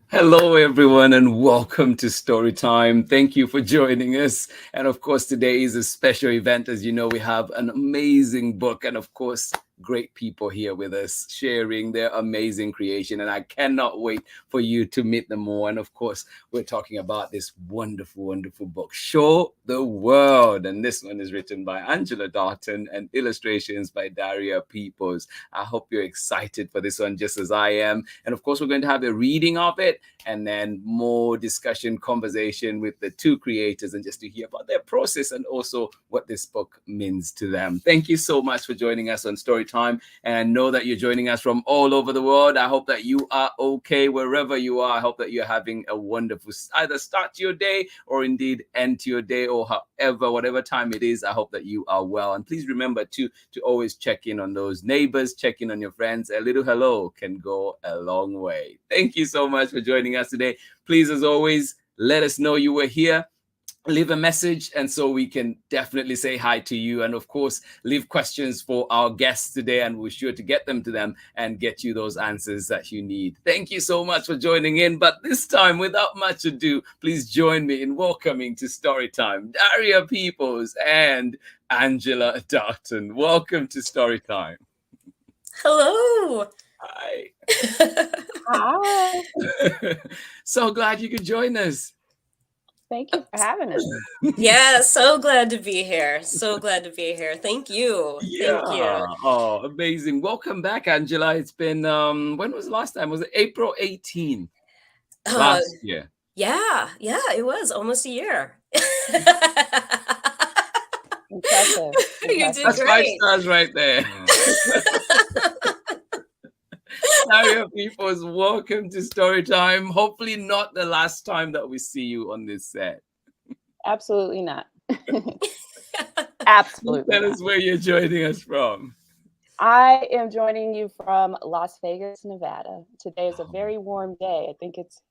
Hello, everyone, and welcome to Story Time. Thank you for joining us. And of course, today is a special event. As you know, we have an amazing book, and of course, great people here with us sharing their amazing creation. And I cannot wait for you to meet them more. And of course, we're talking about this wonderful, wonderful book, Show the World. And this one is written by Angela Dalton and illustrations by Daria Peoples. I hope you're excited for this one, just as I am. And of course, we're going to have a reading of it and then more discussion, conversation with the two creators, and just to hear about their process and also what this book means to them. Thank you so much for joining us on Storytime, and know that you're joining us from all over the world. I hope that you are okay wherever you are. I hope that you're having a wonderful either start to your day or indeed end to your day, or however, whatever time it is. I hope that you are well. And please remember to always check in on those neighbors, check in on your friends. A little hello can go a long way. Thank you so much for joining us today. Please, as always, let us know you were here. Leave a message, and so we can definitely say hi to you. And of course, leave questions for our guests today, and we're sure to get them to them and get you those answers that you need. Thank you so much for joining in. But this time, without much ado, please join me in welcoming to Storytime Daria Peoples and Angela Dalton. Welcome to Storytime. Hello. Hi. Hi. So glad you could join us. Thank you for having us. Yeah, so glad to be here. So glad to be here. Thank you. Yeah. Thank you. Oh, amazing. Welcome back, Angela. It's been when was the last time? Was it April 18 last year? Yeah, it was almost a year. Impressive. You did That's great. 5 stars right there. Daria Peoples, welcome to Storytime. Hopefully not the last time that we see you on this set. Absolutely not. Absolutely Tell not. us where you're joining us from. I am joining you from Las Vegas, Nevada. Today is a very warm day. I think it's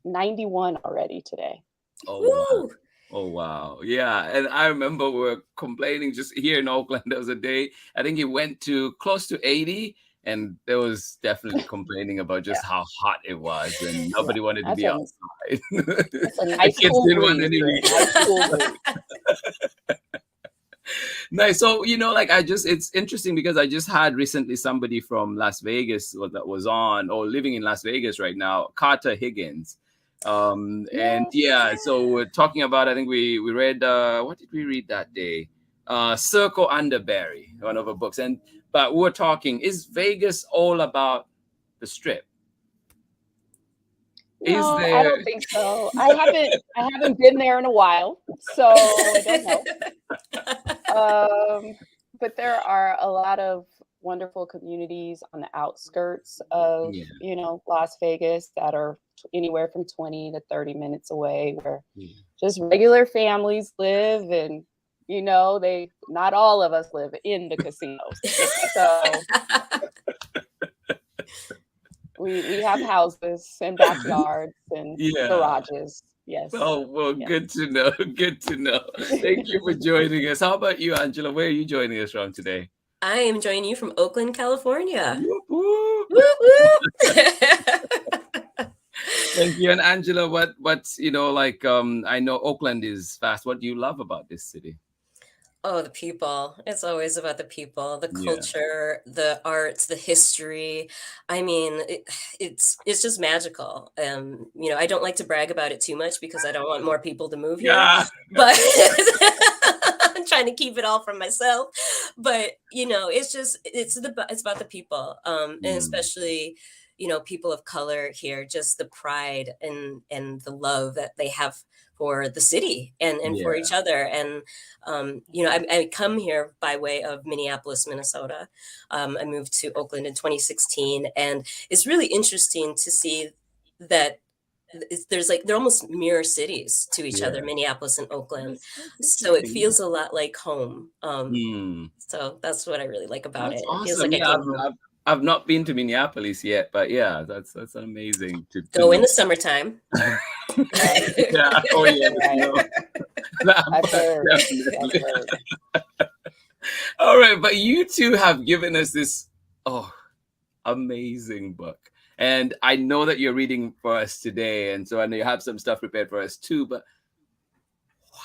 91 already today. Oh, Woo! wow. Oh, wow. Yeah. And I remember we were complaining just here in Oakland. There was a day, I think it went to close to 80. And there was definitely complaining about just how hot it was, and nobody wanted to be outside. It's a nice cool breeze. Nice cool breeze. Nice. So, it's interesting because I just had recently somebody from Las Vegas that was on, or living in Las Vegas right now, Carter Higgins. So we're talking about, I think we read, what did we read that day? Circle Underberry, one of her books. But we're talking, is Vegas all about the Strip? No, I don't think so. I haven't been there in a while, so I don't know. But there are a lot of wonderful communities on the outskirts of Las Vegas that are anywhere from 20 to 30 minutes away, where just regular families live, and they not all of us live in the casinos. So we have houses and backyards and garages. Yes. Oh, well, good to know. Good to know. Thank you for joining us. How about you, Angela? Where are you joining us from today? I am joining you from Oakland, California. Whoop, whoop. Whoop, whoop. Thank you. And Angela, what's I know Oakland is fast. What do you love about this city? Oh, the people. It's always about the people, the culture, the arts, the history. I mean, it's just magical. I don't like to brag about it too much because I don't want more people to move here. But I'm trying to keep it all from myself. But it's about the people, and especially people of color here. Just the pride and the love that they have for the city and for each other. And, I come here by way of Minneapolis, Minnesota. I moved to Oakland in 2016, and it's really interesting to see that they're almost mirror cities to each other, Minneapolis and Oakland. So it feels a lot like home. So that's what I really like about it. Awesome. It feels like I came home. I've not been to Minneapolis yet, but that's amazing to go in the summertime. I've heard. All right, but you two have given us this amazing book, And I know that you're reading for us today, and so I know you have some stuff prepared for us too, but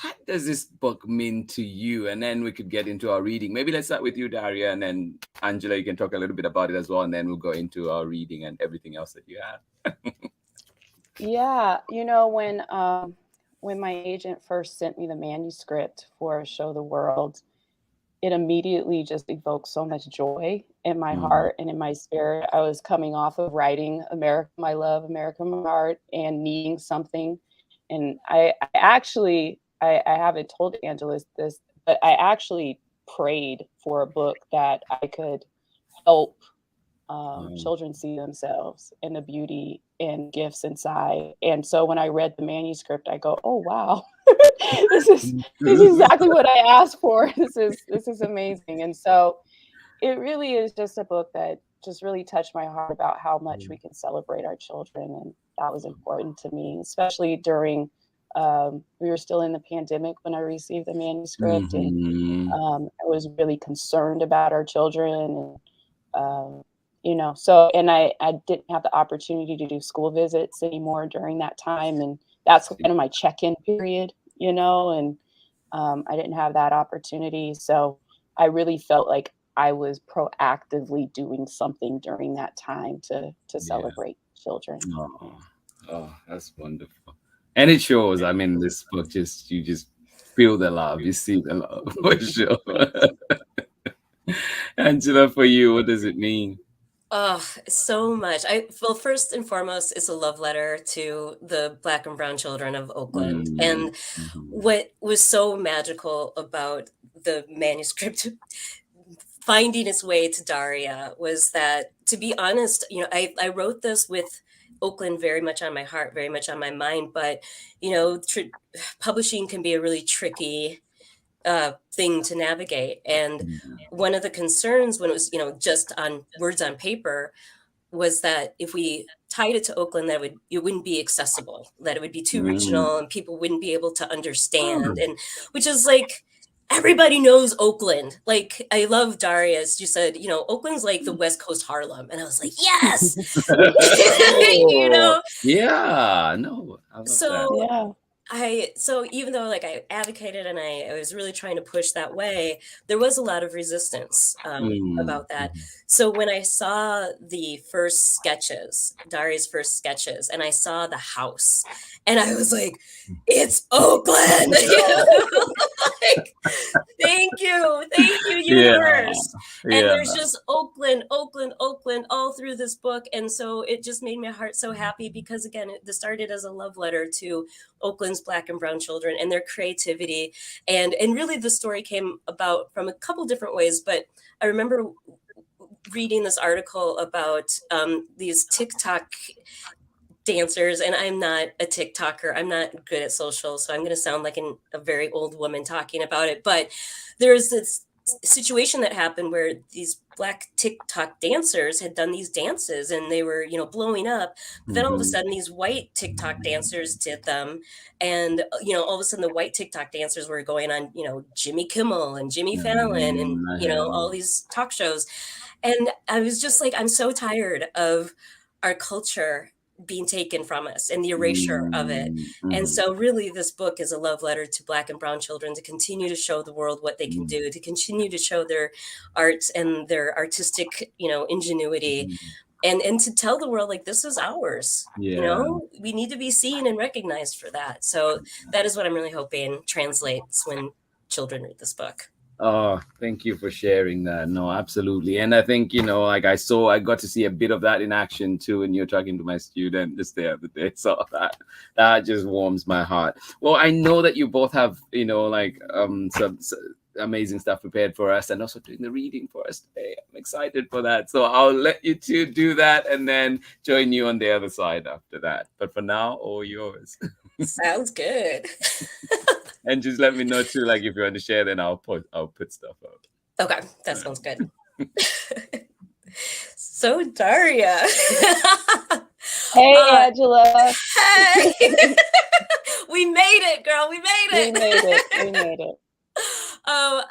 what does this book mean to you? And then we could get into our reading. Maybe let's start with you, Daria, and then Angela, you can talk a little bit about it as well, and then we'll go into our reading and everything else that you have. Yeah, when my agent first sent me the manuscript for Show the World, it immediately just evoked so much joy in my heart and in my spirit. I was coming off of writing America, My Love, America, My Heart, and needing something. And I haven't told Angela this, but I actually prayed for a book that I could help children see themselves and the beauty and gifts inside. And so when I read the manuscript, I go, oh wow, this is exactly what I asked for. This is amazing. And so it really is just a book that just really touched my heart about how much we can celebrate our children. And that was important to me, especially during we were still in the pandemic when I received the manuscript, and I was really concerned about our children. And so, and I didn't have the opportunity to do school visits anymore during that time. And that's kind of my check-in period, and I didn't have that opportunity. So I really felt like I was proactively doing something during that time to celebrate children. Oh, that's wonderful. And it shows, I mean, this book you just feel the love, you see the love, for sure. Angela, for you, what does it mean? Oh, so much. Well, first and foremost, it's a love letter to the Black and brown children of Oakland. And what was so magical about the manuscript finding its way to Daria was that, to be honest, I wrote this with Oakland very much on my heart, very much on my mind. But, publishing can be a really tricky thing to navigate. And one of the concerns when it was, just on words on paper was that if we tied it to Oakland, that it wouldn't be accessible, that it would be too regional and people wouldn't be able to understand. And which is like, everybody knows Oakland. Like, I love Darias. You said, Oakland's like the West Coast Harlem. And I was like, yes. Yeah, no. I love so that. Yeah. So even though like I advocated and I was really trying to push that way, there was a lot of resistance about that. So when I saw the first sketches, Daria's first sketches, and I saw the house, and I was like, it's Oakland. Like, thank you, universe. And there's just Oakland all through this book. And so it just made my heart so happy because, again, it started as a love letter to Oakland's Black and brown children and their creativity. And really the story came about from a couple different ways. But I remember reading this article about these TikTok dancers, and I'm not a TikToker. I'm not good at social, so I'm going to sound like a very old woman talking about it. But there's this situation that happened where these Black TikTok dancers had done these dances and they were, blowing up. But then all of a sudden these white TikTok dancers did them. And, all of a sudden the white TikTok dancers were going on, Jimmy Kimmel and Jimmy Fallon and, all these talk shows. And I was just like, I'm so tired of our culture being taken from us and the erasure of it. And so really this book is a love letter to Black and brown children to continue to show the world what they can do, to continue to show their arts and their artistic, ingenuity, and to tell the world like this is ours. We need to be seen and recognized for that. So that is what I'm really hoping translates when children read this book. Oh, thank you for sharing that. No, absolutely. And I think, like I got to see a bit of that in action too. And you're talking to my student just the other day. So that just warms my heart. Well, I know that you both have, some amazing stuff prepared for us and also doing the reading for us today. I'm excited for that. So I'll let you two do that and then join you on the other side after that. But for now, all yours. Sounds good. And just let me know too, like if you want to share, then I'll put stuff up. Okay, that sounds good. So Daria. Hey, Angela. Hey. We made it, girl. We made it. We made it.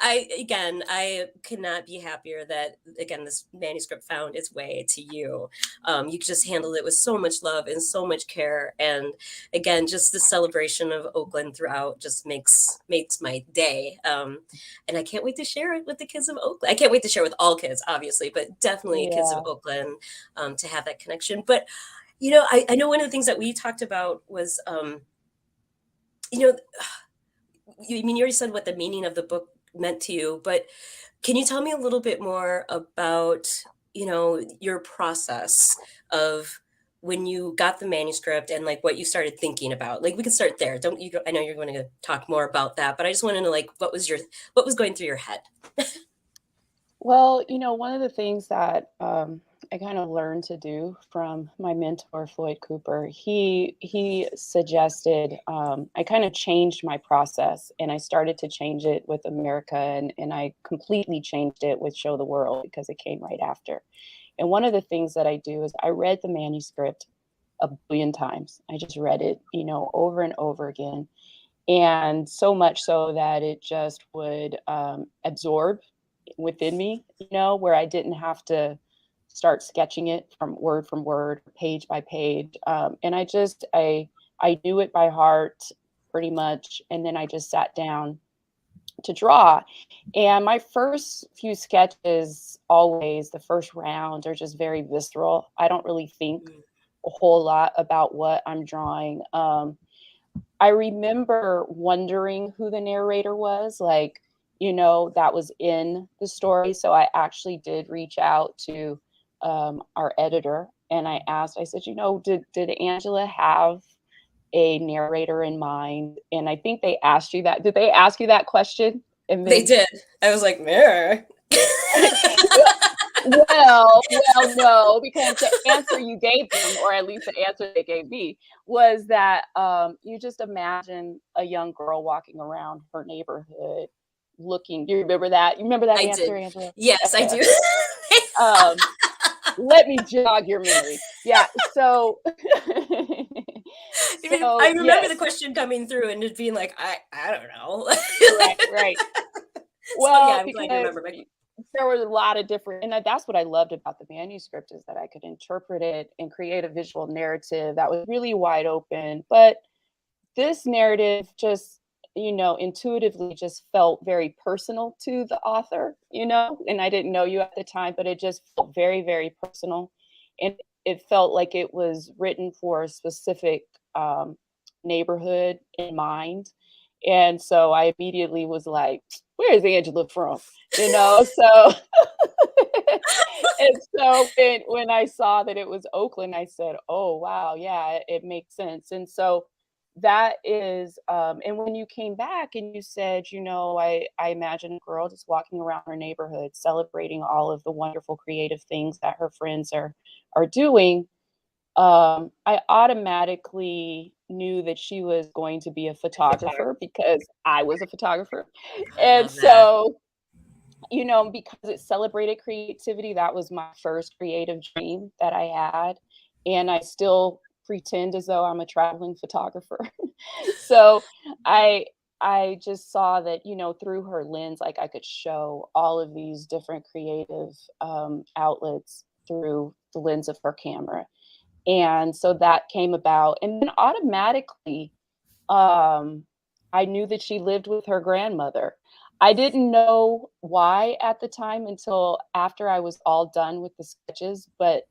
I could not be happier that, again, this manuscript found its way to you. You just handled it with so much love and so much care. And again, just the celebration of Oakland throughout just makes my day. And I can't wait to share it with the kids of Oakland. I can't wait to share with all kids, obviously, but definitely kids of Oakland, to have that connection. But, I know one of the things that we talked about was, you already said what the meaning of the book meant to you, but can you tell me a little bit more about, your process of when you got the manuscript and like what you started thinking about? Like, we could start there. I know you're going to talk more about that, but I just want to know, like, what was going through your head? Well, one of the things that I kind of learned to do from my mentor, Floyd Cooper, he suggested I kind of changed my process, and I started to change it with America, and I completely changed it with Show the World because it came right after. And one of the things that I do is I read the manuscript a billion times. I just read it, over and over again. And so much so that it just would absorb within me, where I didn't have to start sketching it from word, page by page. And I knew it by heart pretty much. And then I just sat down to draw. And my first few sketches, always the first round, are just very visceral. I don't really think a whole lot about what I'm drawing. I remember wondering who the narrator was, like, that was in the story. So I actually did reach out to our editor, and I said, did Angela have a narrator in mind? And I think they asked you that. Did they ask you that question? And they did. I was like, mirror. Well, no, because the answer you gave them, or at least the answer they gave me, was that you just imagine a young girl walking around her neighborhood looking. Do you remember that? You remember that answer, Angela? Yes, okay. I do. Let me jog your memory. Yeah. So, I remember the question coming through and just being like, I don't know. Right. Well, yeah, I'm glad you remember. There was a lot of different, and that's what I loved about the manuscript, is that I could interpret it and create a visual narrative that was really wide open. But this narrative just, intuitively just felt very personal to the author, and I didn't know you at the time, but it just felt very, very personal. And it felt like it was written for a specific neighborhood in mind. And so I immediately was like, where is Angela from? So and so when I saw that it was Oakland, I said, oh, wow, yeah, it makes sense. And so that is, and when you came back and you said, I imagine a girl just walking around her neighborhood, celebrating all of the wonderful creative things that her friends are doing, I automatically knew that she was going to be a photographer because I was a photographer. And so, because it celebrated creativity, that was my first creative dream that I had. And I still pretend as though I'm a traveling photographer. So I just saw that, through her lens, like I could show all of these different creative outlets through the lens of her camera. And so that came about. And then automatically, I knew that she lived with her grandmother. I didn't know why at the time until after I was all done with the sketches. But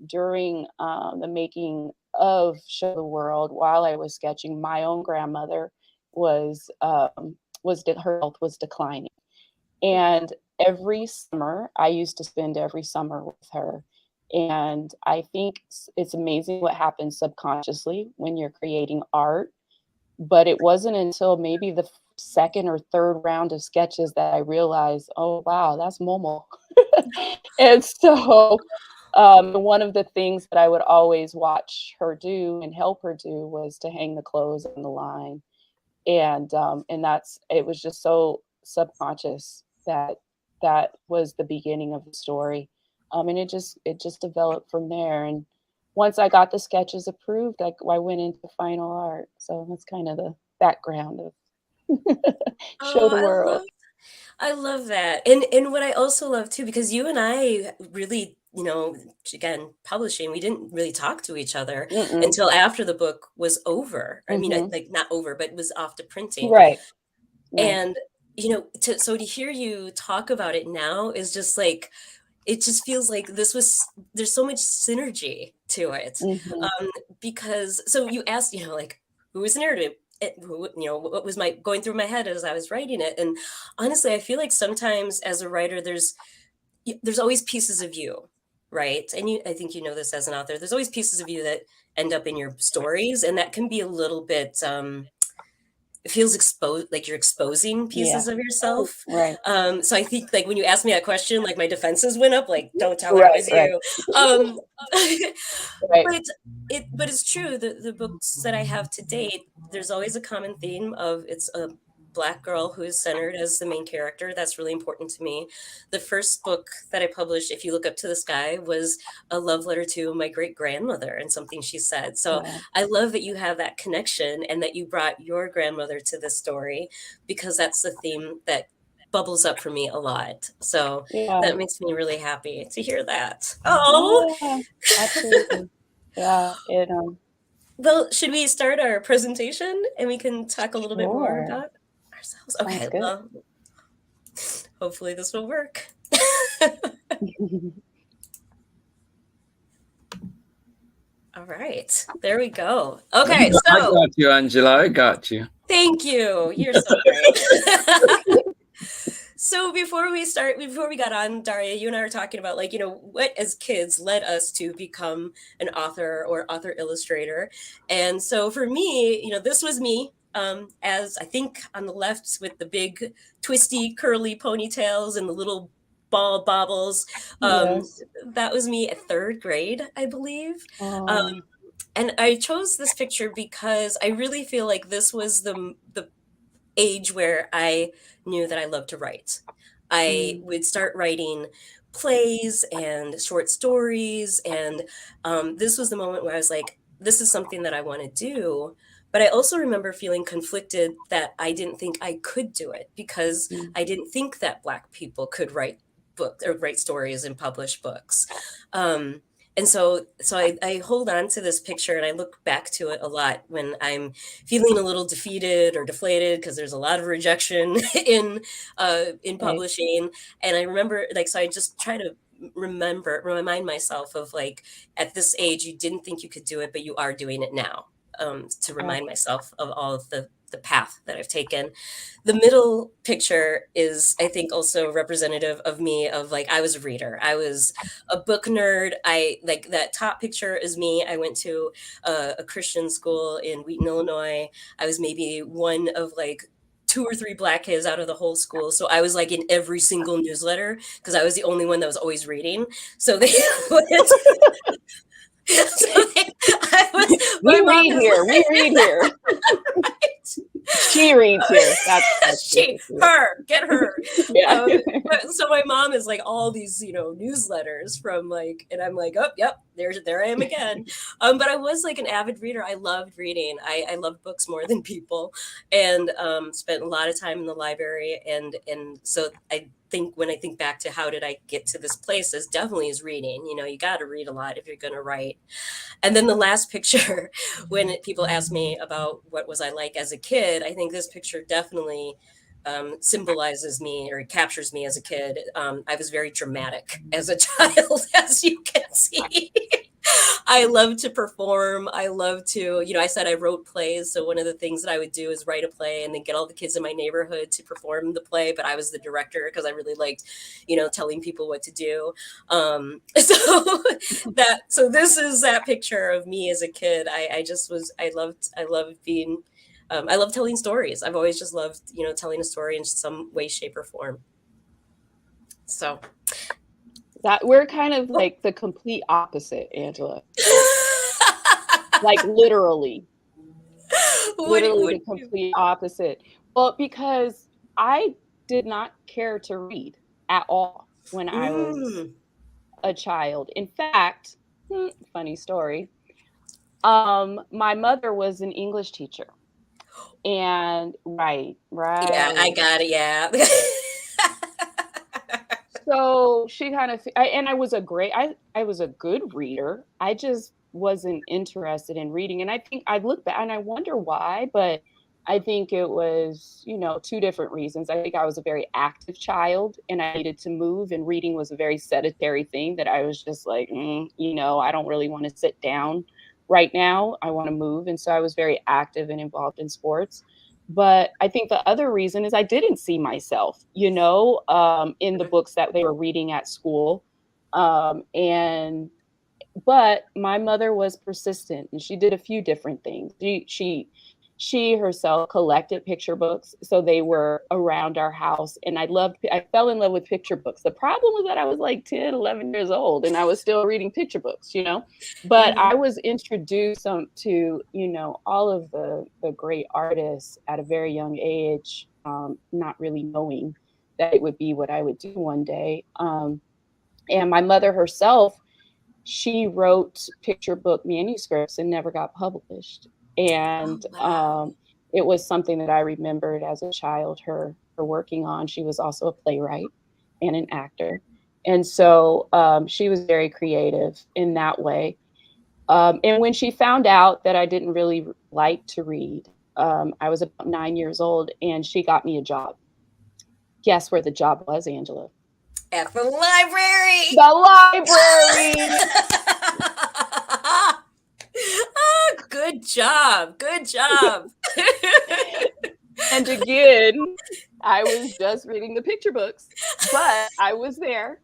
during the making of Show the World, while I was sketching, my own grandmother her health was declining. And every summer, I used to spend every summer with her. And I think it's amazing what happens subconsciously when you're creating art. But it wasn't until maybe the second or third round of sketches that I realized, oh, wow, that's Momo. And so one of the things that I would always watch her do and help her do was to hang the clothes on the line. And it was just so subconscious that was the beginning of the story. And it just developed from there. And once I got the sketches approved, I went into final art. So that's kind of the background of Show the World. I love that. And what I also love too, because you and I really, again, publishing, we didn't really talk to each other Mm-mm. until after the book was over. I mean, Mm-hmm. like not over, but it was off to printing. Right. Right. And, so to hear you talk about it now is just like, it just feels like there's so much synergy to it. Mm-hmm. Because, so you asked, like, who was the narrative? What was going through my head as I was writing it. And honestly, I feel like sometimes as a writer, there's always pieces of you, right? And I think you know this as an author, there's always pieces of you that end up in your stories. And that can be a little bit, it feels exposed, like you're exposing pieces of yourself. Right. So I think like when you asked me that question, like my defenses went up, like, don't tell her Right, it was you. Right. But it's true. The books that I have to date, there's always a common theme of it's a Black girl who is centered as the main character. That's really important to me. The first book that I published, If You Look Up to the Sky, was a love letter to my great grandmother and something she said. So Wow. I love that you have that connection and that you brought your grandmother to this story, because that's the theme that bubbles up for me a lot. So Yeah. that makes me really happy to hear that. Oh, Yeah, absolutely. Yeah. It well, should we start our presentation and we can talk a little bit more Sure. about ourselves? Sounds Okay, good. well, hopefully this will work. All right, there we go. Okay, I so got you, Angela. I got you. thank you. You're so great. So before we got on, Daria, you and I were talking about like, what as kids led us to become an author or author illustrator. And so for me, this was me, as I think on the left with the big twisty curly ponytails and the little ball bobbles. Yes. That was me at third grade, I believe. Oh, And I chose this picture because I really feel like this was the age where I knew that I loved to write. I would start writing plays and short stories. And this was the moment where I was like, this is something that I want to do. But I also remember feeling conflicted that I didn't think I could do it because I didn't think that Black people could write books or write stories and publish books. And so I hold on to this picture and I look back to it a lot when I'm feeling a little defeated or deflated because there's a lot of rejection in publishing. And I remember so I just try to remind myself of like, at this age, you didn't think you could do it, but you are doing it now, to remind myself of all of the path that I've taken. The middle picture is, I think, also representative of me, of like, I was a reader. I was a book nerd. I like that top picture is me. I went to a Christian school in Wheaton, Illinois. I was maybe one of like 2 or 3 Black kids out of the whole school. So I was like in every single newsletter because I was the only one that was always reading. So they we read here. We read here. She reads here. That's get her. Yeah. So my mom is like all these, newsletters from like, and I'm like, oh, yep, there I am again. But I was like an avid reader. I loved reading. I loved books more than people, and spent a lot of time in the library. And so I think when I think back to how did I get to this place, is definitely is reading. You got to read a lot if you're going to write. And then the last picture, when people ask me about what was I like as a kid, I think this picture definitely symbolizes me or captures me as a kid. I was very dramatic as a child, as you can see. I love to perform. I love to, I said I wrote plays. So one of the things that I would do is write a play and then get all the kids in my neighborhood to perform the play. But I was the director because I really liked, telling people what to do. So this is that picture of me as a kid. I love telling stories. I've always just loved, telling a story in some way, shape, or form. So that we're kind of like the complete opposite, Angela. Like literally the complete opposite. Well, because I did not care to read at all when I was a child. In fact, funny story. My mother was an English teacher. And right. Yeah, I got it. Yeah. So she kind of, and I was I was a good reader. I just wasn't interested in reading. And I think I look back and I wonder why, but I think it was, two different reasons. I think I was a very active child and I needed to move, and reading was a very sedentary thing that I was just like, I don't really want to sit down right now. I want to move. And so I was very active and involved in sports. But I think the other reason is I didn't see myself, in the books that they were reading at school. And but my mother was persistent and she did a few different things. She herself collected picture books, so they were around our house, and I fell in love with picture books. The problem was that I was like 10, 11 years old and I was still reading picture books, but I was introduced to, all of the great artists at a very young age, not really knowing that it would be what I would do one day. And my mother herself, she wrote picture book manuscripts and never got published. And it was something that I remembered as a child, her working on. She was also a playwright and an actor. And so she was very creative in that way. And when she found out that I didn't really like to read, I was about 9 years old and she got me a job. Guess where the job was, Angela? At the library. The library. Oh, good job. Good job. And again, I was just reading the picture books, but I was there.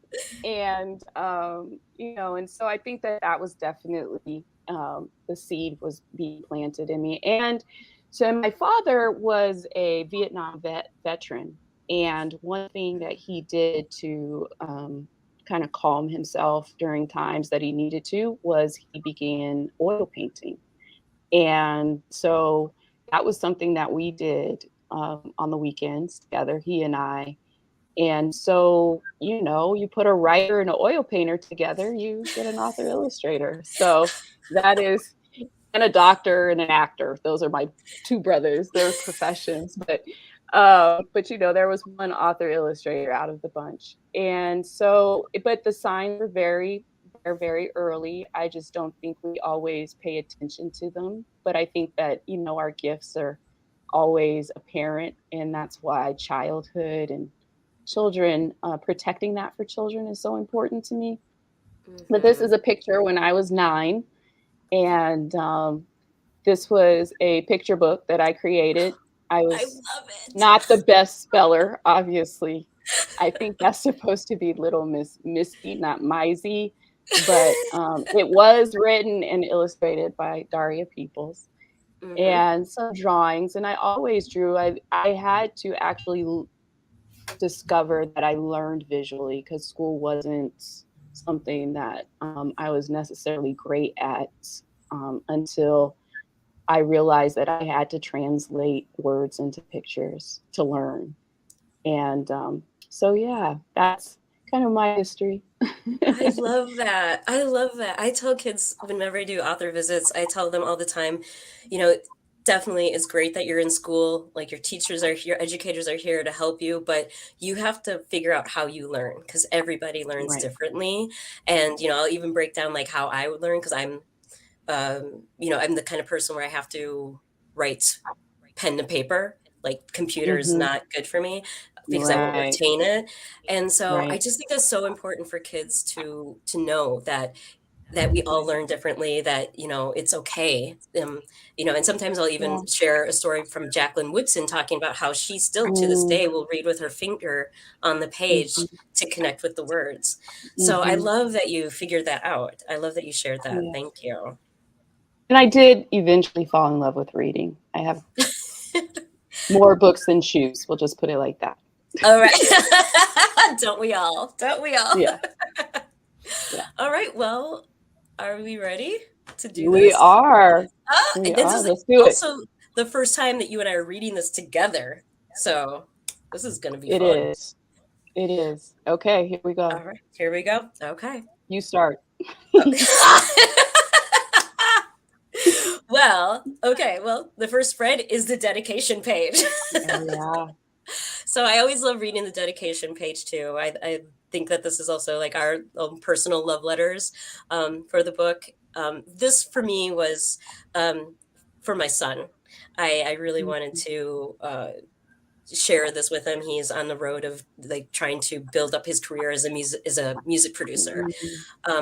And, and so I think that was definitely the seed was being planted in me. And so my father was a Vietnam veteran. And one thing that he did to kind of calm himself during times that he needed to was he began oil painting. And so that was something that we did on the weekends together, he and I. And so, you put a writer and an oil painter together, you get an author illustrator. So that is, and a doctor and an actor. Those are my two brothers, their professions. But there was one author illustrator out of the bunch. And so, but the signs were very early. I just don't think we always pay attention to them. But I think that, our gifts are always apparent. And that's why childhood and children, protecting that for children is so important to me. Mm-hmm. But this is a picture when I was 9. And this was a picture book that I created. I was not the best speller, obviously. I think that's supposed to be Little Miss Misty, not Mizey. But it was written and illustrated by Daria Peoples. Mm-hmm. And some drawings. And I always drew. I had to actually discover that I learned visually because school wasn't something that I was necessarily great at until I realized that I had to translate words into pictures to learn. And so, yeah, that's kind of my history. I love that. I love that. I tell kids whenever I do author visits, I tell them all the time, definitely it's great that you're in school, like your teachers are here, educators are here to help you, but you have to figure out how you learn because everybody learns differently. And, I'll even break down like how I would learn because I'm the kind of person where I have to write pen to paper, like computer is not good for me because I won't retain it. And so I just think that's so important for kids to know that we all learn differently, that, it's okay. And sometimes I'll even share a story from Jacqueline Woodson talking about how she still to this day will read with her finger on the page to connect with the words. So I love that you figured that out. I love that you shared that. Thank you. And I did eventually fall in love with reading. I have more books than shoes. We'll just put it like that. All right. Don't we all? Yeah. All right. Well, are we ready to do this? We are. This is also the first time that you and I are reading this together. So this is going to be fun. It is. Okay, here we go. All right. Here we go. Okay. You start. Well, the first spread is the dedication page. So I always love reading the dedication page too. I think that this is also like our own personal love letters for the book. This for me was for my son. I really wanted to share this with him. He's on the road of like trying to build up his career as a music producer.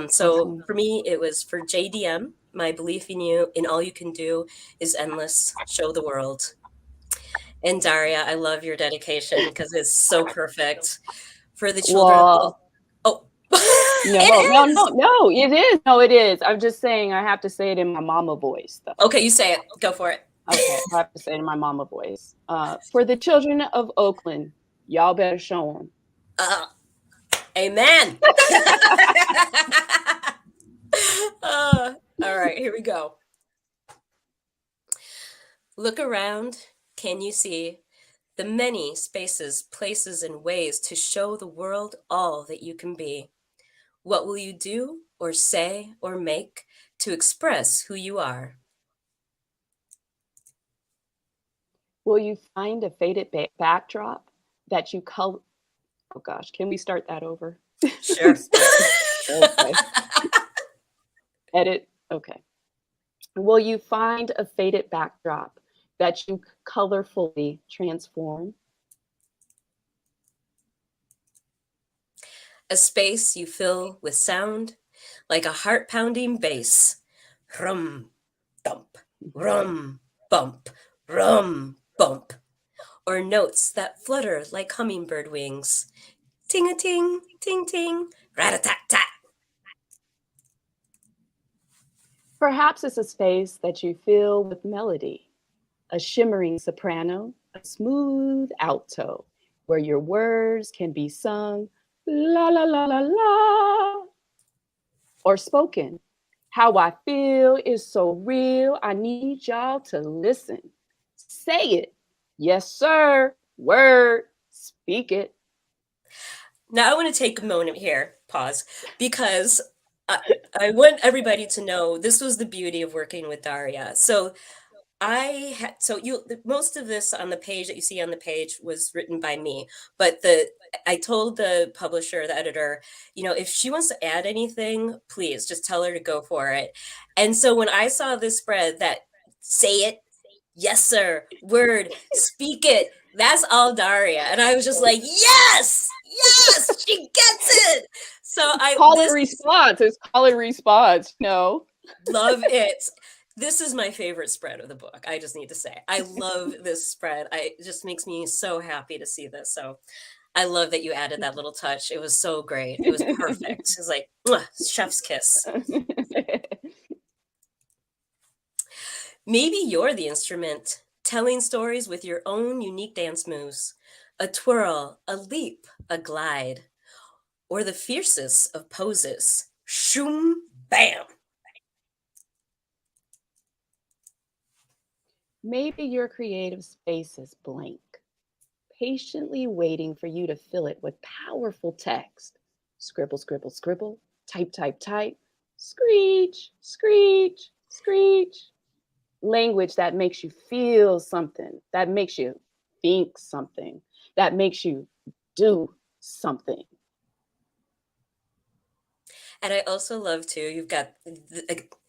So for me, it was for JDM. My belief in you, in all you can do, is endless. Show the world. And Daria, I love your dedication because it's so perfect for the children. Well, oh, no, it is. No, it is. I'm just saying I have to say it in my mama voice, though. Okay, you say it. Go for it. Okay, I have to say it in my mama voice. For the children of Oakland, y'all better show them. Amen. All right, here we go. Look around. Can you see the many spaces, places, and ways to show the world all that you can be? What will you do or say or make to express who you are? Will you find a faded backdrop that you color? Oh gosh, can we start that over? Sure. Okay. Edit. Okay. Will you find a faded backdrop that you colorfully transform? A space you fill with sound like a heart-pounding bass. Rum, thump, rum, bump, rum, bump. Or notes that flutter like hummingbird wings. Ting-a-ting, ting-ting, rat-a-tat-tat. Perhaps it's a space that you fill with melody, a shimmering soprano, a smooth alto, where your words can be sung la la la la la, or spoken. How I feel is so real. I need y'all to listen. Say it. Yes, sir. Word. Speak it. Now I want to take a moment here, pause, because I want everybody to know this was the beauty of working with Daria. So most of this on the page that you see on the page was written by me, but I told the publisher, the editor, if she wants to add anything, please just tell her to go for it. And so when I saw this spread that say it, yes sir, word, speak it, that's all Daria, and I was just like, yes, she gets it. So call and response. It's call and response. No, love it. This is my favorite spread of the book. I just need to say, I love this spread. It just makes me so happy to see this. So I love that you added that little touch. It was so great. It was perfect. It was like, chef's kiss. Maybe you're the instrument, telling stories with your own unique dance moves, a twirl, a leap, a glide, or the fiercest of poses. Shoom, bam. Maybe your creative space is blank, patiently waiting for you to fill it with powerful text. Scribble, scribble, scribble, type, type, type, screech, screech, screech. Language that makes you feel something, that makes you think something, that makes you do something. And I also love too, you've got,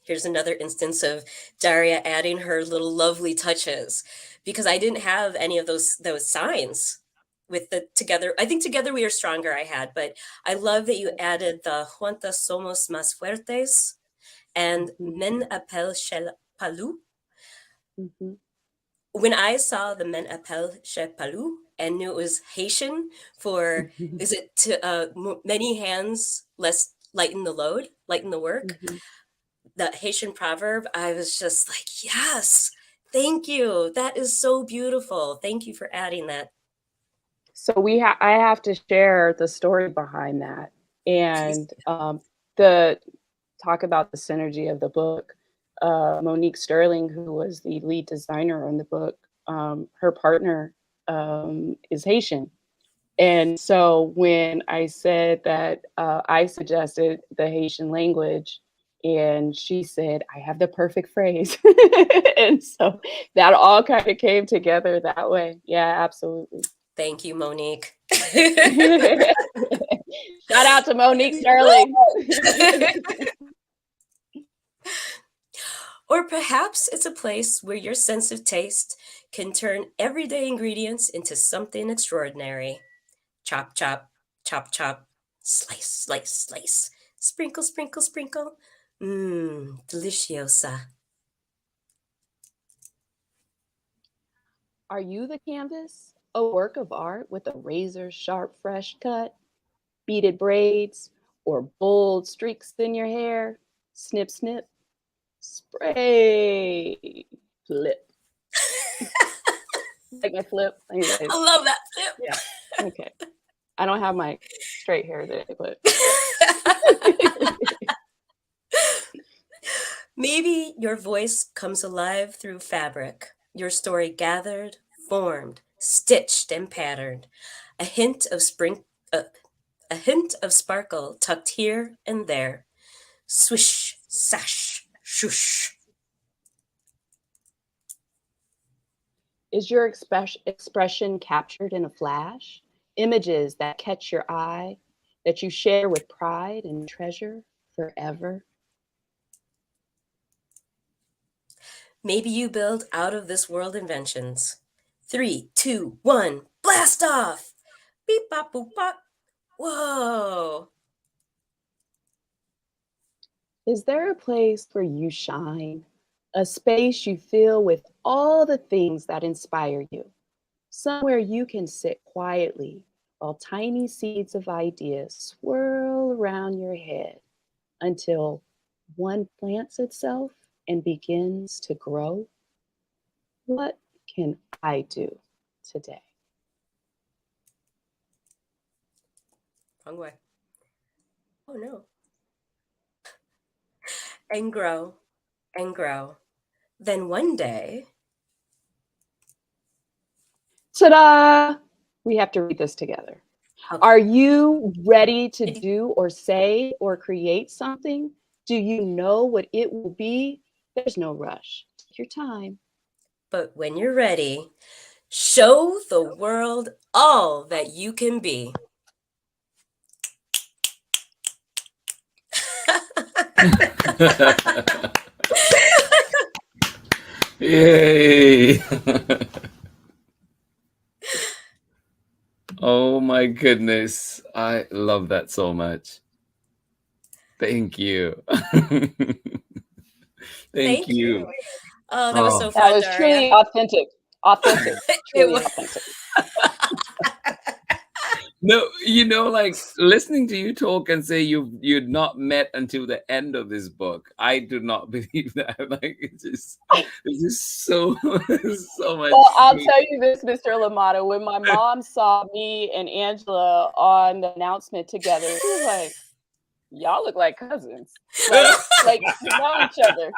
here's another instance of Daria adding her little lovely touches, because I didn't have any of those signs with the together. I think together we are stronger I had, but I love that you added the Juntas somos más fuertes and Men appellent chez Palou. Mm-hmm. When I saw the Men appellent chez Palou and knew it was Haitian for, is it to many hands, less lighten the load, lighten the work, that Haitian proverb, I was just like, yes, thank you. That is so beautiful. Thank you for adding that. So I have to share the story behind that, and the talk about the synergy of the book. Monique Sterling, who was the lead designer on the book, her partner is Haitian. And so when I said that I suggested the Haitian language, and she said, I have the perfect phrase. And so that all kind of came together that way. Yeah, absolutely. Thank you, Monique. Shout out to Monique Sterling. Or perhaps it's a place where your sense of taste can turn everyday ingredients into something extraordinary. Chop, chop, chop, chop, slice, slice, slice, sprinkle, sprinkle, sprinkle. Mmm, deliciosa. Are you the canvas? A work of art with a razor sharp, fresh cut, beaded braids, or bold streaks in your hair? Snip, snip, spray, flip. Like my flip? Anyways. I love that flip. Yeah. Okay. I don't have my straight hair today, but. Maybe your voice comes alive through fabric, your story gathered, formed, stitched, and patterned. A hint of a hint of sparkle tucked here and there. Swish, sash, shush. Is your expression captured in a flash? Images that catch your eye, that you share with pride and treasure forever? Maybe you build out of this world inventions. 3, 2, 1, blast off! Beep, bop, boop, bop. Whoa. Is there a place where you shine? A space you fill with all the things that inspire you? Somewhere you can sit quietly while tiny seeds of ideas swirl around your head until one plants itself and begins to grow? What can I do today? Wrong way. Oh no. And grow and grow. Then one day. Ta-da! We have to read this together. Okay. Are you ready to do or say or create something? Do you know what it will be? There's no rush. Take your time. But when you're ready, show the world all that you can be. Yay! Oh my goodness. I love that so much. Thank you. Thank you. Oh, that was so fun. That was Daria. truly authentic. Authentic. Truly was. authentic. No, like listening to you talk and say you'd not met until the end of this book. I do not believe that. Like it's just so so much. Well, I'll tell you this, Mr. Lamato. When my mom saw me and Angela on the announcement together, she was like, "Y'all look like cousins. Like you know each other."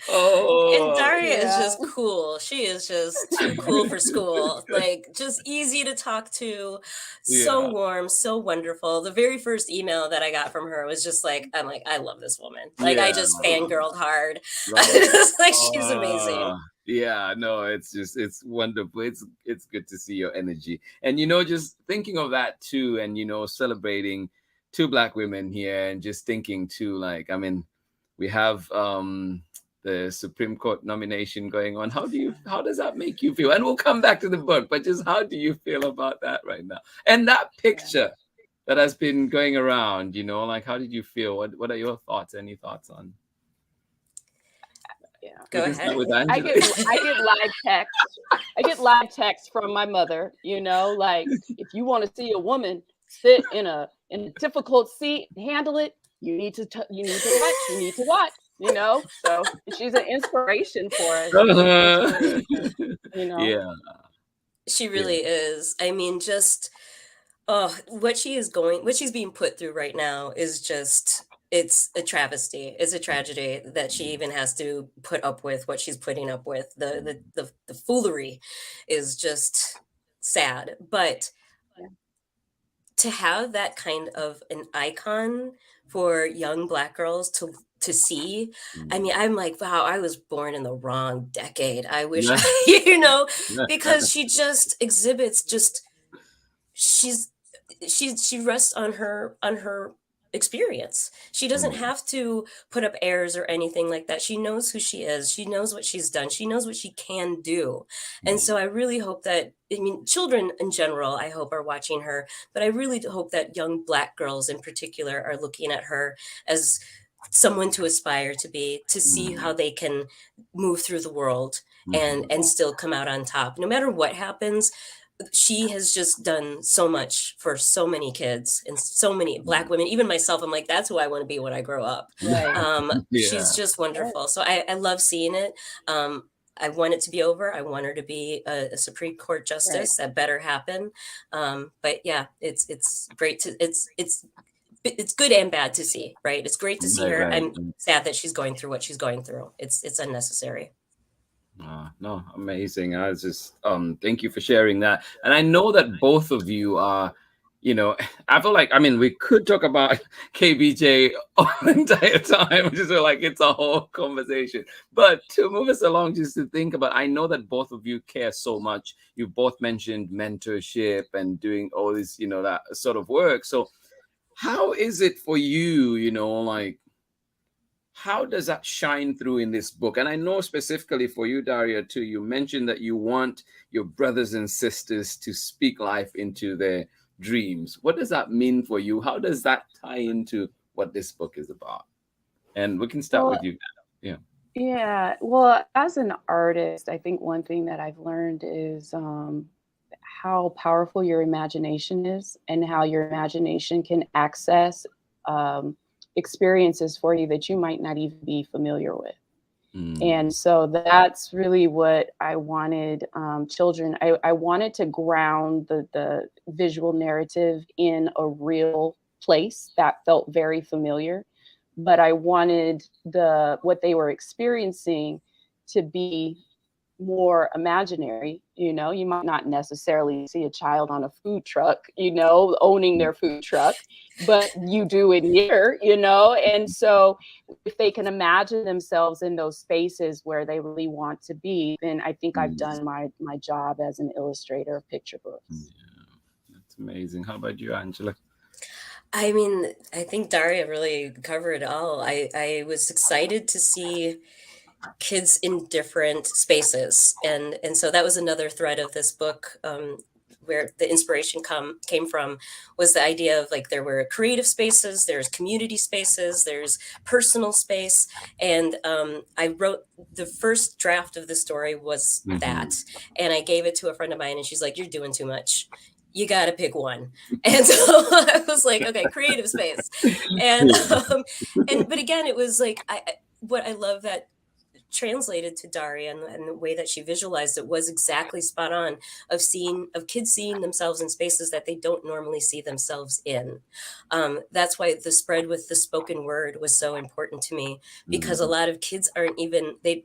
And Daria is just cool. She is just too cool for school. Like just easy to talk to, so warm, so wonderful. The very first email that I got from her was just like, I'm like, I love this woman. Like I just fangirled hard. Right. Like she's amazing. Yeah, no, it's wonderful. It's good to see your energy. And just thinking of that too, and celebrating 2 Black women here, and just thinking too, like, I mean, we have the Supreme Court nomination going on. How does that make you feel? And we'll come back to the book, but just how do you feel about that right now? And that picture that has been going around, like how did you feel? What are your thoughts? Any thoughts on? Yeah. Go ahead. I get live text. I get live text from my mother, like if you want to see a woman sit in a difficult seat and handle it, you need to watch, so she's an inspiration for us. Yeah. She really is. I mean, just what she's being put through right now is just, it's a travesty. It's a tragedy that she even has to put up with what she's putting up with. The foolery is just sad. But to have that kind of an icon for young Black girls to see. I mean, I'm like, wow, I was born in the wrong decade. I wish, Yeah. you know, because she just exhibits just she rests on her experience. She doesn't have to put up airs or anything like that. She knows who she is. She knows what she's done. She knows what she can do. And so I really hope that, I mean, children in general, I hope, are watching her, but I really hope that young Black girls in particular are looking at her as someone to aspire to be, to see how they can move through the world and still come out on top. No matter what happens, she has just done so much for so many kids and so many Black women, even myself. I'm like, that's who I want to be when I grow up. Right. She's just wonderful. So I love seeing it. I want it to be over. I want her to be a Supreme Court justice. That better happen. But yeah, it's great to, it's good and bad to see, right? It's great to see her. Right. I'm sad that she's going through what she's going through. It's unnecessary. No, amazing. I was just thank you for sharing that. And I know that both of you are, you know, I feel like, I mean, we could talk about KBJ all the entire time, just like it's a whole conversation. But to move us along, just to think about, I know that both of you care so much. You both mentioned mentorship and doing all this, you know, that sort of work. So how is it for you, you know, like, how does that shine through in this book? And I know specifically for you, Daria, too, you mentioned that you want your brothers and sisters to speak life into their dreams. What does that mean for you? How does that tie into what this book is about? And we can start with you. Yeah. Yeah. Well, as an artist, I think one thing that I've learned is how powerful your imagination is and how your imagination can access experiences for you that you might not even be familiar with. And so that's really what I wanted children. I wanted to ground the visual narrative in a real place that felt very familiar, but I wanted what they were experiencing to be more imaginary. You know, you might not necessarily see a child on a food truck, you know, owning their food truck, but you do in here, you know. And so if they can imagine themselves in those spaces where they really want to be, then I think I've done my job as an illustrator of picture books. Yeah, that's amazing. How about you, Angela? I mean, I think Daria really covered it all. I was excited to see kids in different spaces, and so that was another thread of this book, where the inspiration came from, was the idea of, like, there were creative spaces, there's community spaces, there's personal space, and I wrote the first draft of the story was that, and I gave it to a friend of mine, and she's like, "You're doing too much. You got to pick one." And so I was like, okay, creative space. And but again, it was like, what I love that translated to Daria and the way that she visualized it was exactly spot on, of kids seeing themselves in spaces that they don't normally see themselves in. That's why the spread with the spoken word was so important to me, because a lot of kids aren't even, they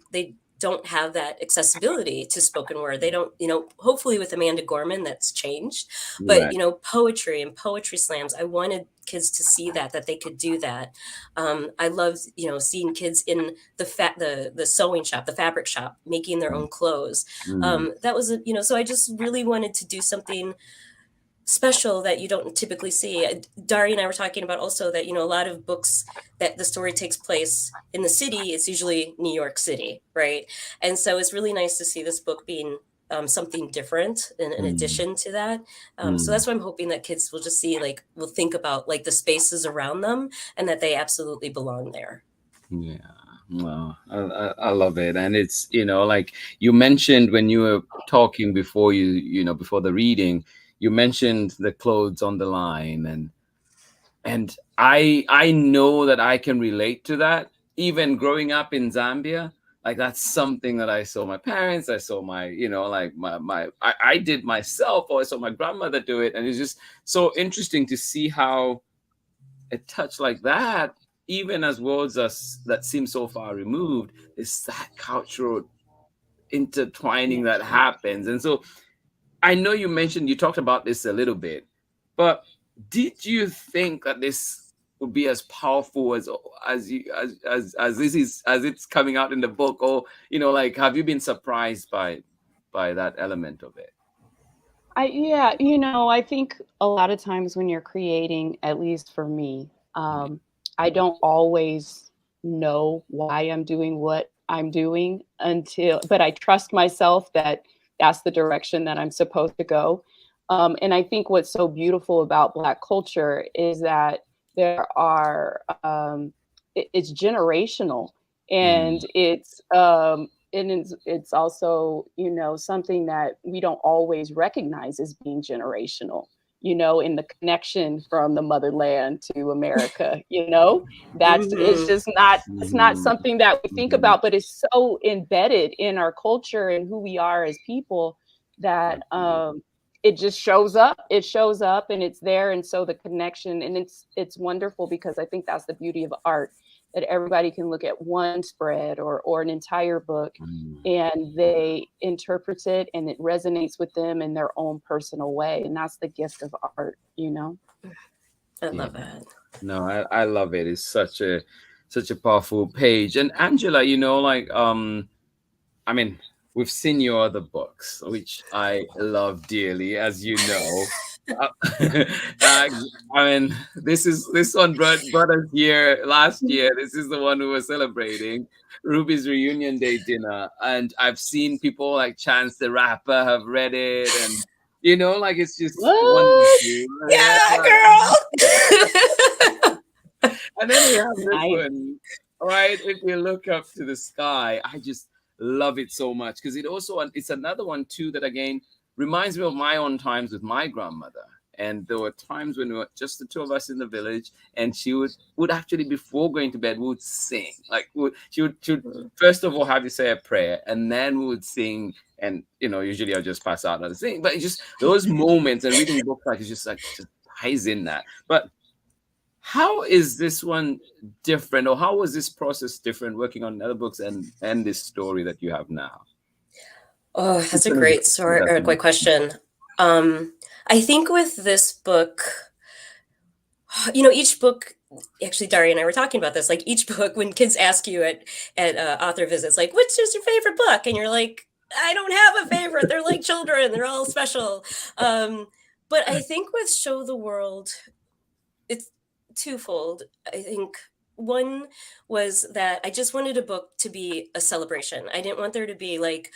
don't have that accessibility to spoken word. They don't, you know, hopefully with Amanda Gorman that's changed, but you know, poetry and poetry slams, I wanted kids to see that they could do that. I loved, you know, seeing kids in the sewing shop, the fabric shop, making their own clothes. That was, you know, so I just really wanted to do something special that you don't typically see. Daria and I were talking about also that, you know, a lot of books that the story takes place in the city, it's usually New York City, right? And so it's really nice to see this book being something different in addition to that. So that's why I'm hoping that kids will just see, like, will think about, like, the spaces around them and that they absolutely belong there. Yeah. Well, I love it. And it's, you know, like you mentioned when you were talking before before the reading, you mentioned the clothes on the line, and I know that I can relate to that. Even growing up in Zambia, like that's something that I saw my parents, I saw my, you know, like I did myself, or I saw my grandmother do it. And it's just so interesting to see how a touch like that, even as worlds that seem so far removed, is that cultural intertwining that happens. And so I know you talked about this a little bit, but did you think that this would be as powerful as this is, as it's coming out in the book, or like, have you been surprised by that element of it? Yeah, I think a lot of times when you're creating, at least for me, I don't always know why I'm doing what I'm doing but I trust myself that that's the direction that I'm supposed to go. And I think what's so beautiful about Black culture is that there are, it's generational, Mm, and it's also, something that we don't always recognize as being generational, in the connection from the motherland to America. It's Mhm. just not, it's not mhm, something that we think mhm, about, but it's so embedded in our culture and who we are as people that it just shows up. It shows up and it's there. And so the connection, and it's wonderful, because I think that's the beauty of art, that everybody can look at one spread or an entire book, mm. and they interpret it and it resonates with them in their own personal way. And that's the gift of art. I Yeah. love that. No, I love it. It's such a powerful page. And Angela, like, I mean, we've seen your other books, which I love dearly, as you know. Uh, uh, I mean, this one brought us here last year. This is the one we were celebrating, Ruby's Reunion Day dinner, and I've seen people like Chance the Rapper have read it, and like, it's just What? wonderful. Yeah. Yeah, girl. And then we have this Nice. one, right? If you look up to the sky, I just love it so much, because it's another one too that again reminds me of my own times with my grandmother. And there were times when we were just the two of us in the village, and she would actually, before going to bed, would sing. Like, she would first of all have you say a prayer, and then we would sing. And usually I'll just pass out and sing. But it's just those moments, and reading books like, it's just like, just ties in that. But how is this one different, or how was this process different, working on other books and this story that you have now? Oh, Which that's a one is great story, or a great question. I think with this book, each book, actually, Daria and I were talking about this. Like, each book, when kids ask you at author visits, like, "What's just your favorite book?" and you're like, "I don't have a favorite. They're like children. They're all special." But I think with Show the World, it's twofold. I think one was that I just wanted a book to be a celebration. I didn't want there to be like,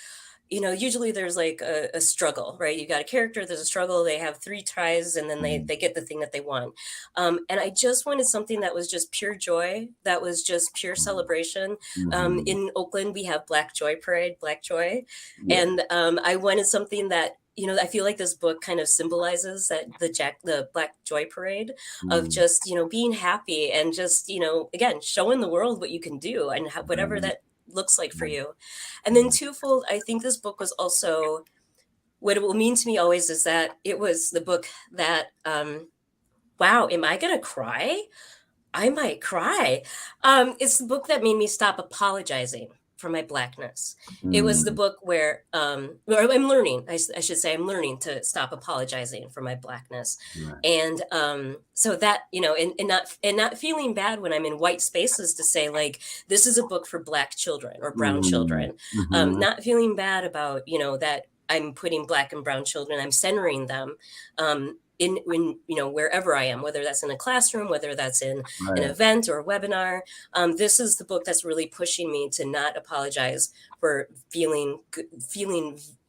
usually there's like a struggle, right? You got a character, there's a struggle, they have three tries, and then they get the thing that they want. And I just wanted something that was just pure joy, that was just pure celebration. Mhm. In Oakland, we have Black Joy Parade, Black Joy. Yeah. And I wanted something that, I feel like this book kind of symbolizes that the Black Joy Parade of Mm, just, being happy and just, again, showing the world what you can do and whatever mm, that looks like for mm, you. And then mm, twofold, I think this book was also, what it will mean to me always is that it was the book that, wow, am I going to cry? I might cry. It's the book that made me stop apologizing for my Blackness. It was the mm. book where I'm learning, I should say, I'm learning to stop apologizing for my Blackness. Right. And so that, and not feeling bad when I'm in white spaces to say, like, this is a book for Black children or brown Mm, children. mhm, Not feeling bad about, that I'm putting Black and brown children, I'm centering them. In wherever I am, whether that's in a classroom, whether that's in an right. event or a webinar, this is the book that's really pushing me to not apologize for feeling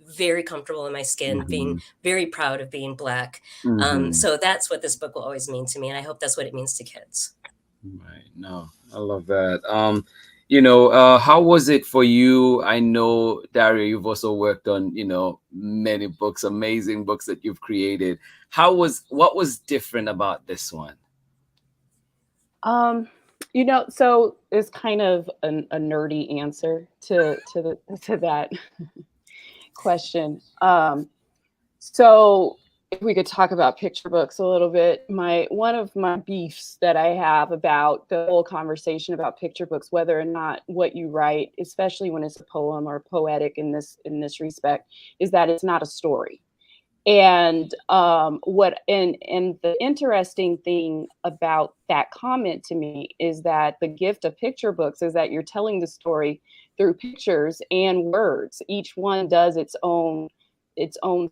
very comfortable in my skin, being Mhm, very proud of being Black. mhm. So that's what this book will always mean to me, and I hope that's what it means to kids. Right. No, I love that. How was it for you? I know, Daria, you've also worked on, many books, amazing books that you've created. What was different about this one? Um, so it's kind of a nerdy answer to that question. So if we could talk about picture books a little bit, one of my beefs that I have about the whole conversation about picture books, whether or not what you write, especially when it's a poem or poetic in this respect, is that it's not a story. And the interesting thing about that comment to me is that the gift of picture books is that you're telling the story through pictures and words. Each one does its own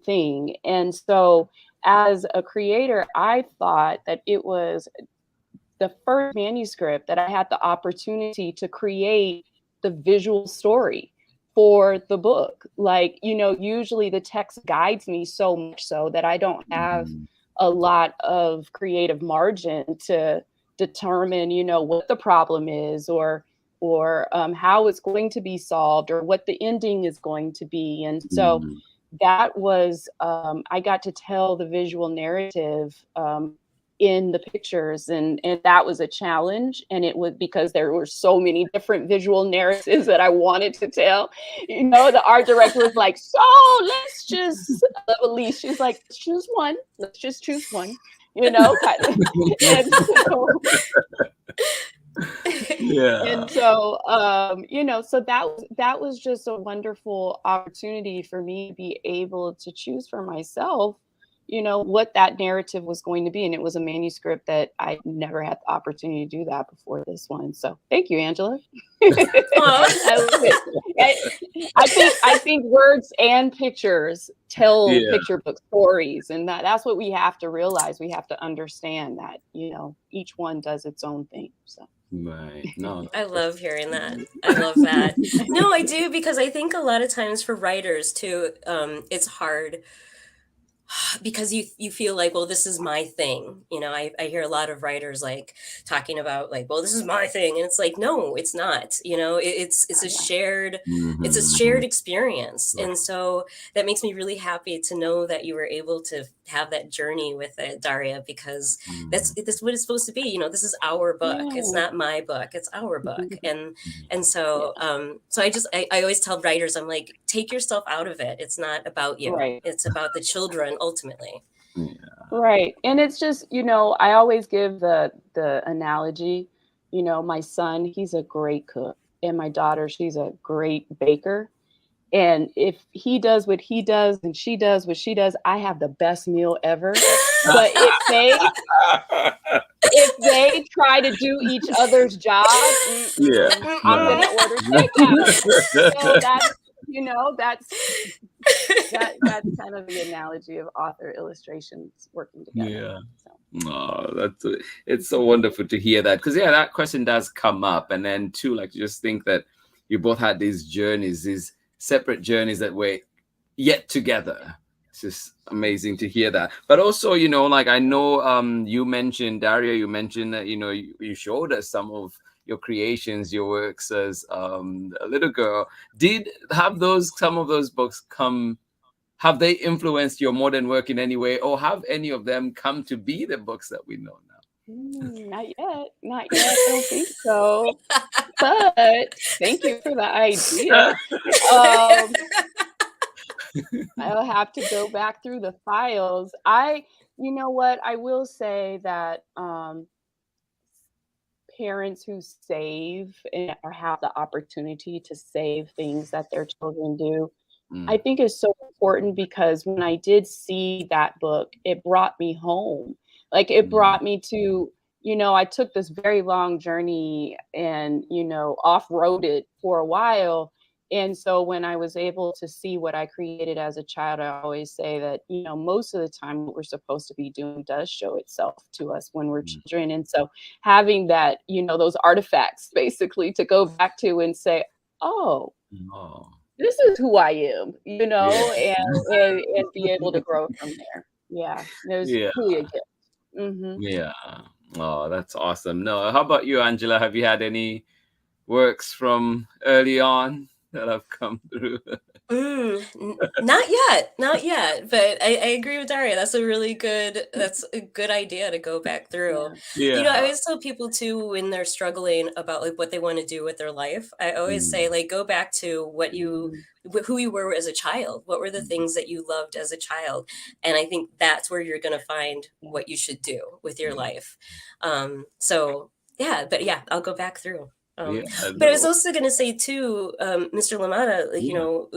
thing. And so as a creator, I thought that it was the first manuscript that I had the opportunity to create the visual story for the book. Like, usually the text guides me so much so that I don't have a lot of creative margin to determine, what the problem is, or how it's going to be solved, or what the ending is going to be. And so that was, I got to tell the visual narrative in the pictures, and that was a challenge. And it was because there were so many different visual narratives that I wanted to tell. The art director was like, so let's just Elise, she's like, choose one, let's just choose one, kind of. And so, yeah. And so, so that was just a wonderful opportunity for me to be able to choose for myself, what that narrative was going to be. And it was a manuscript that I never had the opportunity to do that before this one. So thank you, Angela. I think words and pictures tell picture book stories, and that's what we have to realize. We have to understand that, each one does its own thing. So. Right. No, I love hearing that. I love that. No, I do, because I think a lot of times for writers too, it's hard because you feel like, well, this is my thing. I hear a lot of writers like talking about like, well, this is my thing. And it's like, no, it's not, it's a shared, it's a shared experience. Right. And so that makes me really happy to know that you were able to have that journey with it, Daria, because that's what it's supposed to be. This is our book. Yeah. It's not my book. It's our book. And so, so I always tell writers, I'm like, take yourself out of it. It's not about you. Right. It's about the children ultimately. Yeah. Right. And it's just, I always give the analogy, my son, he's a great cook, and my daughter, she's a great baker. And if he does what he does and she does what she does, I have the best meal ever. But if they try to do each other's job, I'm going to order takeout. So that's kind of the analogy of author illustrations working together. Yeah. So. Oh, it's so wonderful to hear that, because that question does come up. And then too, like, just think that you both had these journeys, these separate journeys that were yet together. It's just amazing to hear that. But also, like, I know you mentioned, Daria, you mentioned that you showed us some of your creations, your works as a little girl. Did some of those books have they influenced your modern work in any way, or have any of them come to be the books that we know now? Not yet. I don't think so. But thank you for the idea. I'll have to go back through the files. You know what? I will say that parents who save or have the opportunity to save things that their children do, I think is so important, because when I did see that book, it brought me home. Like, it brought me to, I took this very long journey and, off-roaded for a while. And so when I was able to see what I created as a child, I always say that, most of the time what we're supposed to be doing does show itself to us when we're children. And so having that, those artifacts basically to go back to and say, oh, this is who I am, and be able to grow from there. Yeah, there's truly a gift. Yeah. Oh, that's awesome. No, how about you, Angela? Have you had any works from early on that have come through? Not yet. But I agree with Daria. That's a good idea to go back through. Yeah. I always tell people too, when they're struggling about like what they want to do with their life, I always say, like, go back to who you were as a child. What were the things that you loved as a child? And I think that's where you're going to find what you should do with your life. So yeah, but yeah, I'll go back through. But I was also going to say too, Mr. LaMotta, you know,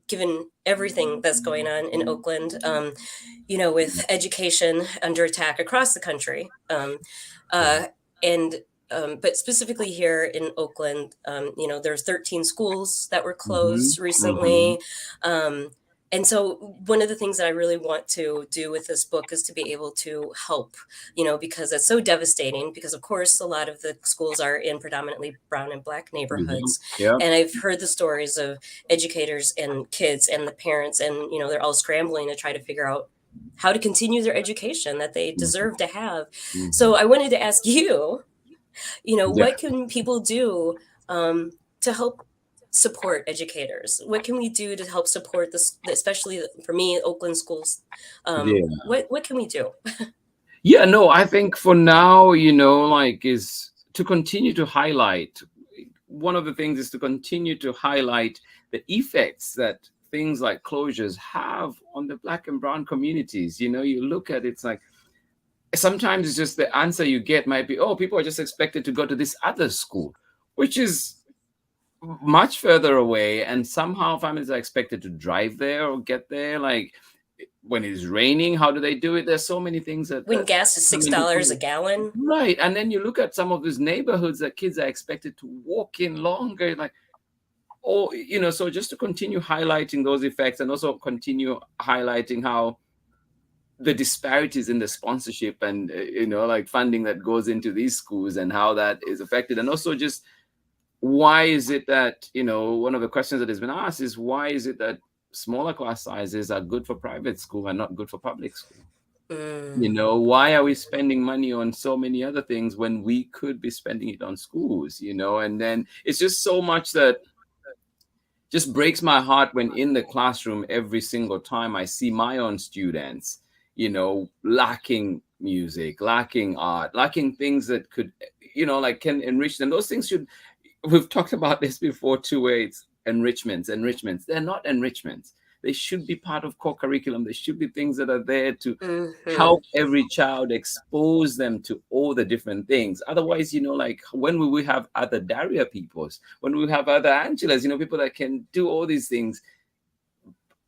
given everything that's going on in Oakland, you know, with education under attack across the country, but specifically here in Oakland, you know, there's 13 schools that were closed recently. And so one of the things that I really want to do with this book is to be able to help, you know, because it's so devastating, because of course, a lot of the schools are in predominantly brown and Black neighborhoods. And I've heard the stories of educators and kids and the parents, and, you know, they're all scrambling to try to figure out how to continue their education that they deserve to have. So I wanted to ask you, you know, what can people do to help support educators? What can we do to help support this, especially for me, Oakland schools? What can we do? Yeah, no, I think for now, you know, like, is to continue to highlight. One of the things is to continue to highlight the effects that things like closures have on the Black and brown communities. You know, you look at it, it's like, sometimes it's just the answer you get might be, oh, people are just expected to go to this other school, which is much further away, and somehow families are expected to drive there or get there. Like, when it's raining, how do they do it? There's so many things that when gas is $6 a gallon, right? And then you look at some of these neighborhoods that kids are expected to walk in longer, like, oh, you know. So just to continue highlighting those effects, and also continue highlighting how the disparities in the sponsorship and you know, like, funding that goes into these schools and how that is affected. And also just, why is it that, you know, one of the questions that has been asked is, why is it that smaller class sizes are good for private school and not good for public school? You know, why are we spending money on so many other things when we could be spending it on schools, you know? And then it's just so much that just breaks my heart when in the classroom every single time I see my own students, you know, lacking music, lacking art, lacking things that could, you know, like, can enrich them. Those things should, we've talked about this before too, where it's enrichments. They're not enrichments. They should be part of core curriculum. They should be things that are there to help every child, expose them to all the different things. Otherwise, you know, like, when will we have other Daria Peoples? When we have other Angelas, you know, people that can do all these things?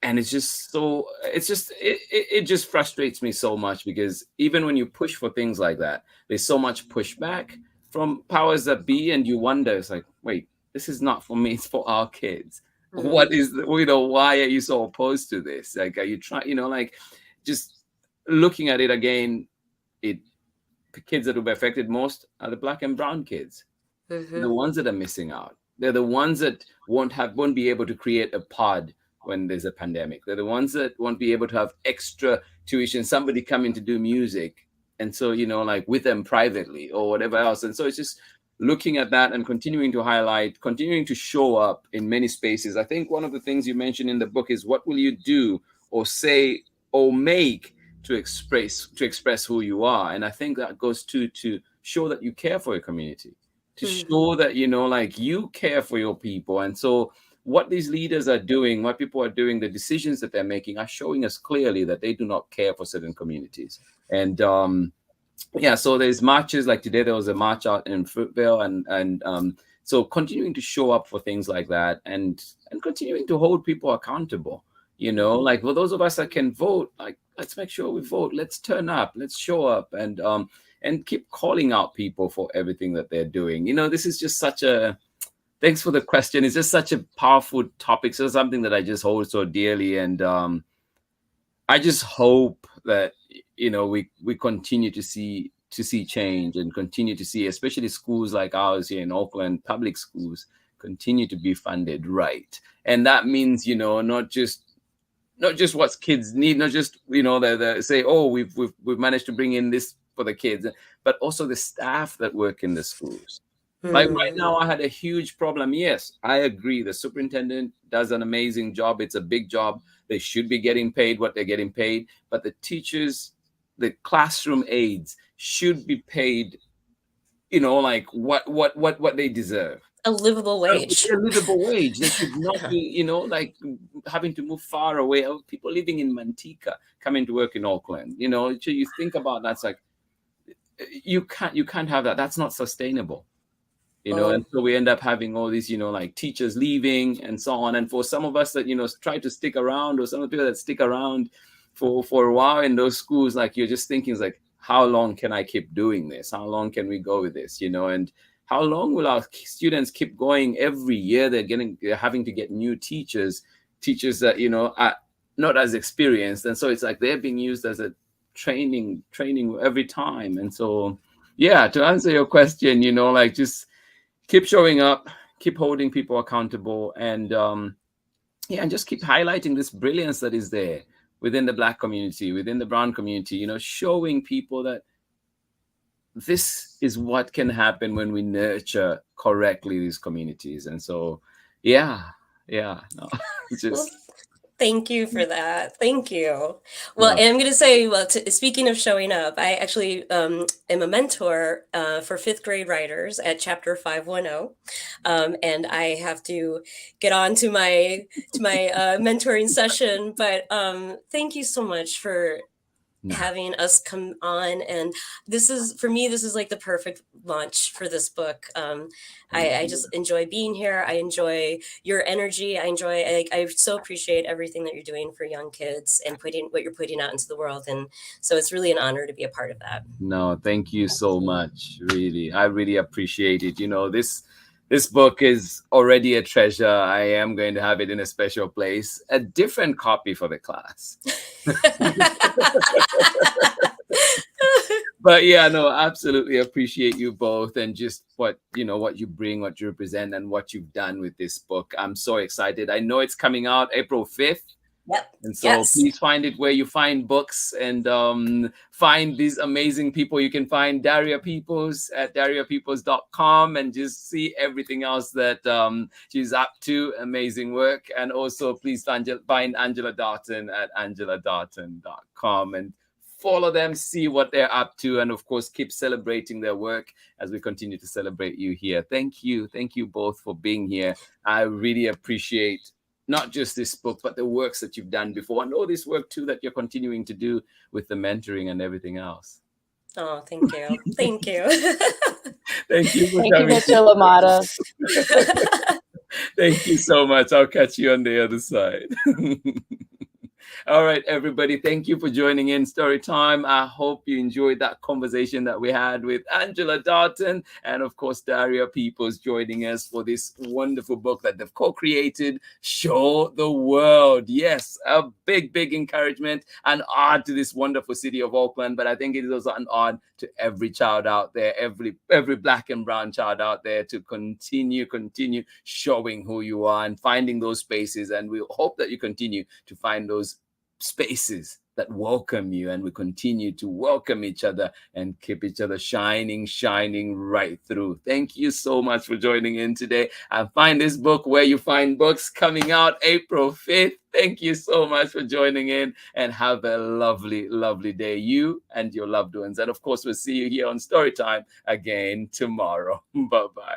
And it's just so, it just frustrates me so much, because even when you push for things like that, there's so much pushback from powers that be, and you wonder, it's like, wait, this is not for me, it's for our kids. What is the, you know, why are you so opposed to this? Like, are you trying, you know, like, just looking at it again, the kids that will be affected most are the Black and brown kids. The ones that are missing out. They're the ones that won't be able to create a pod when there's a pandemic. They're the ones that won't be able to have extra tuition, somebody coming to do music, and so, you know, like, with them privately or whatever else. And so it's just looking at that and continuing to highlight, continuing to show up in many spaces. I think one of the things you mentioned in the book is, what will you do or say or make to express who you are? And I think that goes to show that you care for your community, to show that, you know, like, you care for your people. And so what these leaders are doing, what people are doing, the decisions that they're making are showing us clearly that they do not care for certain communities. And yeah, so there's marches, like today there was a march out in Fruitvale, and so continuing to show up for things like that, and continuing to hold people accountable, you know, like, for those of us that can vote, like, let's make sure we vote, let's turn up, let's show up, and keep calling out people for everything that they're doing. You know, this is just such a, thanks for the question. It's just such a powerful topic. So something that I just hold so dearly. And I just hope that, you know, we continue to see change, and continue to see, especially schools like ours here in Oakland, public schools, continue to be funded right. And that means, you know, not just what kids need, not just, you know, they say, oh, we've managed to bring in this for the kids, but also the staff that work in the schools. Like, right now, I had a huge problem. Yes, I agree. The superintendent does an amazing job. It's a big job. They should be getting paid what they're getting paid. But the teachers, the classroom aides, should be paid, you know, like, what they deserve. A livable wage. A livable wage. They should not be, you know, like, having to move far away. People living in Manteca coming to work in Oakland. You know, so you think about that, it's like, you can't have that. That's not sustainable. you know, and so we end up having all these, you know, like teachers leaving and so on. And for some of us that, you know, try to stick around, or some of the people that stick around for a while in those schools, like you're just thinking, it's like, how long can I keep doing this? How long can we go with this? You know, and how long will our students keep going? Every year they're having to get new teachers that, you know, are not as experienced. And so it's like they're being used as a training every time. And so, yeah, to answer your question, you know, like just keep showing up, keep holding people accountable, and yeah, and just keep highlighting this brilliance that is there within the Black community, within the brown community, you know, showing people that this is what can happen when we nurture correctly these communities. And so, yeah, no, just. Thank you for that. Thank you. Well, and I'm going to say, well, speaking of showing up, I actually am a mentor for 5th grade writers at Chapter 510. And I have to get on to my mentoring session. But thank you so much for having us come on. And this is, for me, this is like the perfect launch for this book. I just enjoy being here. I enjoy your energy. I so appreciate everything that you're doing for young kids and what you're putting out into the world. And so it's really an honor to be a part of that. No, thank you so much. Really, I really appreciate it. You know, this book is already a treasure. I am going to have it in a special place, a different copy for the class. But yeah, no, absolutely appreciate you both, and just what you bring, what you represent, and what you've done with this book. I'm so excited. I know it's coming out April 5th. Yep. And so please find it where you find books, and find these amazing people. You can find Daria Peoples at dariapeoples.com and just see everything else that she's up to. Amazing work. And also please find Angela Dalton at angeladarton.com and follow them, see what they're up to, and of course keep celebrating their work as we continue to celebrate you here. Thank you both for being here. I really appreciate not just this book, but the works that you've done before, and all this work too that you're continuing to do with the mentoring and everything else. Oh, thank you. Thank you. Thank you. Thank you, Mr. Lamata. Thank you so much. I'll catch you on the other side. All right, everybody. Thank you for joining in Storytime. I hope you enjoyed that conversation that we had with Angela Dalton, and of course, Daria Peoples joining us for this wonderful book that they've co-created, Show the World. Yes, a big encouragement and ode to this wonderful city of Auckland. But I think it is also an ode to every child out there, every Black and brown child out there, to continue showing who you are and finding those spaces. And we hope that you continue to find those spaces that welcome you, and we continue to welcome each other and keep each other shining right through. Thank you so much for joining in today. And find this book where you find books, coming out April 5th. Thank you so much for joining in, and have a lovely day, you and your loved ones. And of course, we'll see you here on Storytime again tomorrow. Bye-bye.